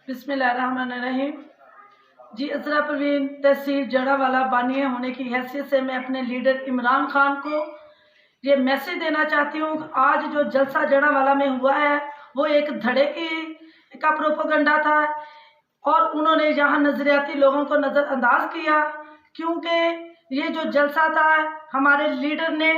बिस्मिल्लाहिर्रहमानिर्रहीम। जी असरा परवीन तहसील जड़ावाला बानिया होने की हैसियत से मैं अपने लीडर इमरान खान को ये मैसेज देना चाहती हूँ कि आज जो जलसा जड़ावाला में हुआ है वो एक धड़े का प्रोपेगेंडा था और उन्होंने यहाँ नजरियाती लोगों को नज़रअंदाज किया, क्योंकि ये जो जलसा था हमारे लीडर ने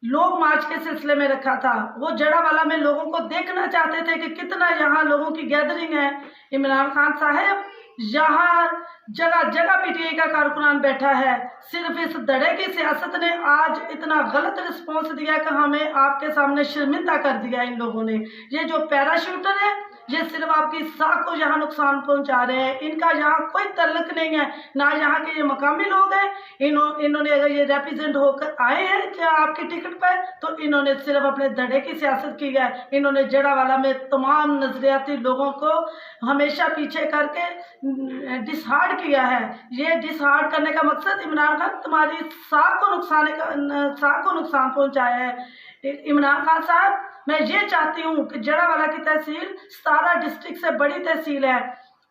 लोग मार्च के सिलसिले में रखा था। वो जड़ावाला में लोगों को देखना चाहते थे कि कितना यहाँ लोगों की गैदरिंग है। इमरान खान साहब यहाँ जगह जगह पीटीआई का कारकुनान बैठा है। सिर्फ इस धड़े की सियासत ने आज इतना गलत रिस्पॉन्स दिया कि हमें आपके सामने शर्मिंदा कर दिया इन लोगों ने। ये जो पैराशूटर है ये सिर्फ आपकी साख को यहाँ नुकसान पहुंचा रहे हैं। इनका यहाँ कोई तल्लक नहीं है, ना यहाँ के ये मकामी लोग हैं। इन्होंने अगर ये रिप्रेजेंट होकर आए हैं क्या आपकी टिकट पर, तो इन्होंने सिर्फ अपने धड़े की सियासत की है। इन्होंने जड़ावाला में तमाम नजरियाती लोगों को हमेशा पीछे करके डिसहार्ड किया है। ये डिसहार्ड करने का मकसद इमरान खान तुम्हारी साख को नुकसान पहुंचाया है। इमरान खान साहब, मैं ये चाहती हूँ कि जड़ावाला की तहसील 17 डिस्ट्रिक्ट से बड़ी तहसील है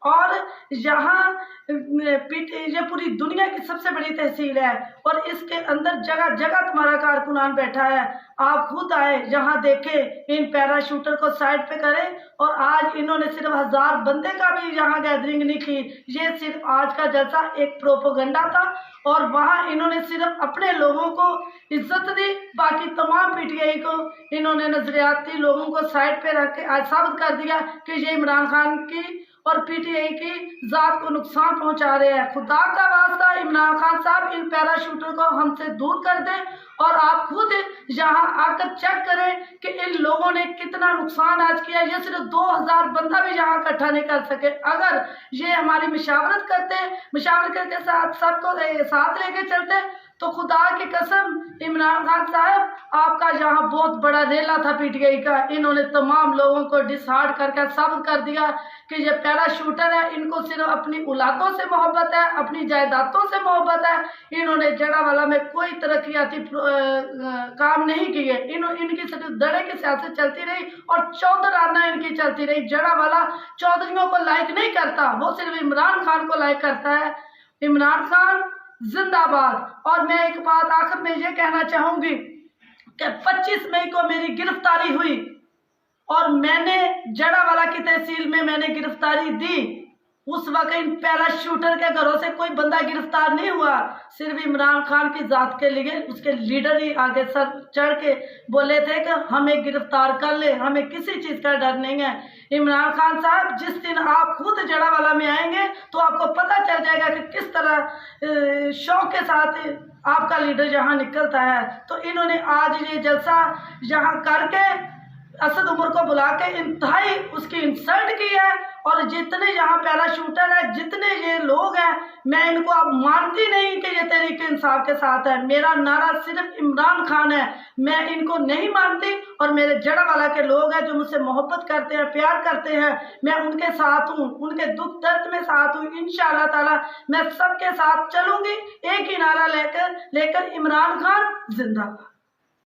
और यहाँ ये पूरी दुनिया की सबसे बड़ी तहसील है और इसके अंदर जगह जगह तुम्हारा कारकुनान बैठा है। आप खुद आए, यहाँ देखें, इन पैराशूटर को साइड पे करें। और आज इन्होंने सिर्फ 1000 बंदे का भी यहाँ गैदरिंग नहीं की। ये सिर्फ आज का जलसा एक प्रोपेगेंडा था और वहाँ इन्होंने सिर्फ अपने लोगों को इज्जत दी, बाकी तमाम पीटीआई को इन्होंने नजरियाती लोगों को साइड पे रख के आज साबित कर दिया कि ये इमरान खान की और पीटीआई की जात को नुकसान पहुंचा रहे हैं। खुदा का वास्ता इमरान खान साहब, इन पैराशूटर को हमसे दूर कर दें और आप खुद यहाँ आकर चेक करें कि इन लोगों ने कितना नुकसान आज किया। ये सिर्फ 2000 बंदा भी यहाँ इकट्ठा नहीं कर सके। अगर ये हमारी मशावरत करते, मशावरत करके सबको साथ लेके चलते, तो खुदा की कसम इमरान खान साहब, आपका यहाँ बहुत बड़ा रेला था पीटीआई का। इन्होंने तमाम लोगों को डिसहार्ड करके साबित कर दिया कि ये पैराशूटर है। इनको सिर्फ अपनी औलादों से मोहब्बत है, अपनी जायदादों से मोहब्बत है। इन्होंने जड़ावाला में कोई तरक्याती काम नहीं किए। इनकी सिर्फ धड़े की सियासत चलती रही और चौधराना इनकी चलती रही। जड़ावाला चौधरियों को लाइक नहीं करता, वो सिर्फ इमरान खान को लाइक करता है। इमरान खान जिंदाबाद। और मैं एक बात आखिर में ये कहना चाहूंगी कि 25 मई को मेरी गिरफ्तारी हुई और मैंने जड़ावाला की तहसील में मैंने गिरफ्तारी दी। उस वक्त इन पैराशूटर के घरों से कोई बंदा गिरफ्तार नहीं हुआ। सिर्फ इमरान खान की जात के लिए उसके लीडर ही आगे सर चढ़ के बोले थे कि हमें गिरफ्तार कर ले, हमें किसी चीज का डर नहीं है। इमरान खान साहब, जिस दिन आप खुद जड़ावाला में आएंगे तो आपको पता चल जाएगा कि किस तरह शौक के साथ आपका लीडर यहाँ निकलता है। तो इन्होंने आज ये जलसा यहाँ करके असद उमर को बुला के इंतहाई उसकी इंसल्ट की है। और जितने यहाँ पैराशूटर है, जितने ये लोग हैं, मैं इनको अब मानती नहीं कि ये तहरीक इंसाफ के साथ है। मेरा नारा सिर्फ इमरान खान है, मैं इनको नहीं मानती। और मेरे जड़ावाला के लोग हैं जो मुझसे मोहब्बत करते हैं, प्यार करते हैं, मैं उनके साथ हूँ, उनके दुख दर्द में साथ हूँ। इंशाअल्लाह ताला मैं सबके साथ चलूंगी। एक ही नारा लेकर इमरान खान जिंदाबाद।